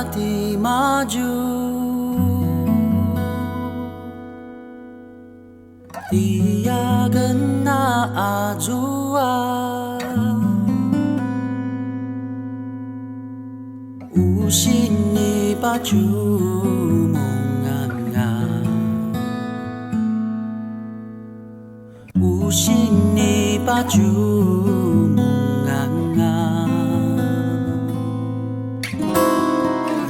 di maju Dia kena ajua Usini baju monganga Usini baju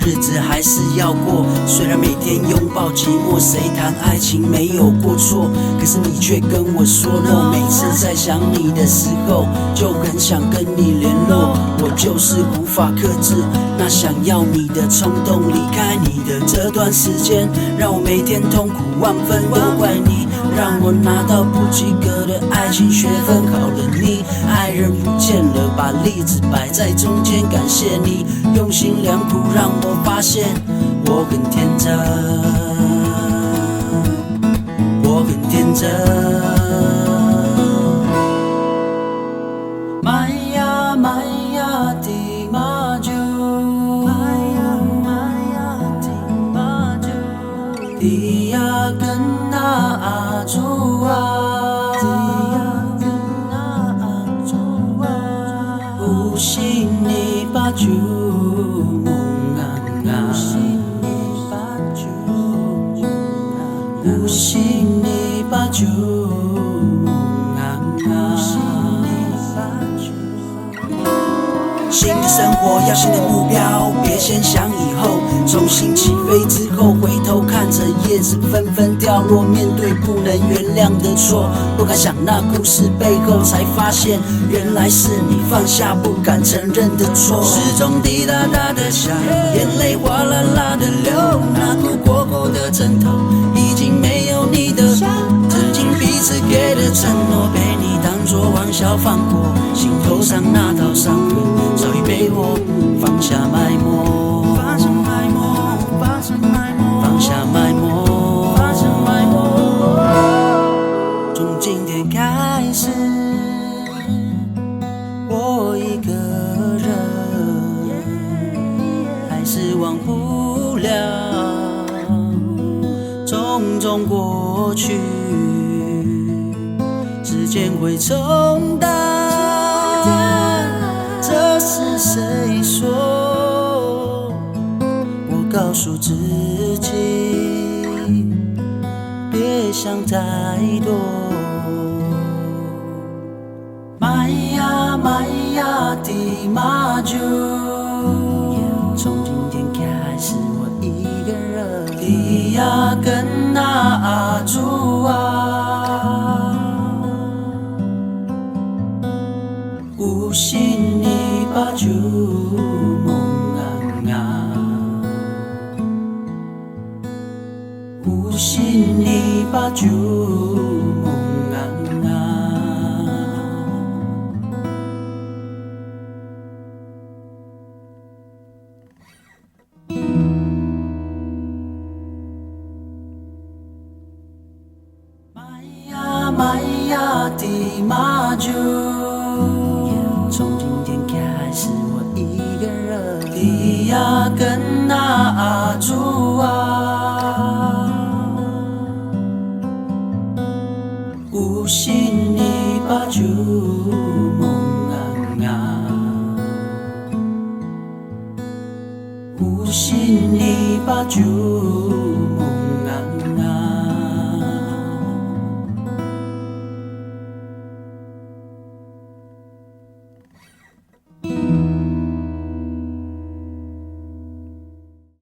日子还是要过，虽然每天拥抱寂寞，谁谈爱情没有过错？可是你却跟我说 no， 每次在想你的时候，就很想跟你联络。我就是无法克制那想要你的冲动，离开你的这段时间，让我每天痛苦万分，都怪你让我拿到不及格的爱情学分。好了你，爱人不见了，把例子摆在中间，感谢你用心良苦，让我发现我很天真，我很天真。Maya Maya di maju Maya di maju Dia kena ajua Dia kena ajua Usini baju Usini baju新的生活要新的目标，别先想以后。重新起飞之后，回头看着叶子纷纷掉落，面对不能原谅的错，不敢想那故事背后，才发现原来是你放下不敢承认的错。时钟滴答答的响，眼泪哗啦啦的流，那哭过后的枕头已经没有你的曾经彼此给的承诺，被你当作玩笑放过，心头上那道伤痕早已被我放下埋没，放下埋没，放下埋没，放下埋没，放下埋没。从今天开始，我一个人，还是忘不了种种过去，时间会冲淡。这是谁说？我告诉自己，别想太多。Maya Maya di maju， 从今天开始我一个人。Dia kena ajua。Usini baju monganga Usini baju monganga Maya Maya di maju从今天开始我一个人。Dia kena ajua Usini baju monganga Usini baju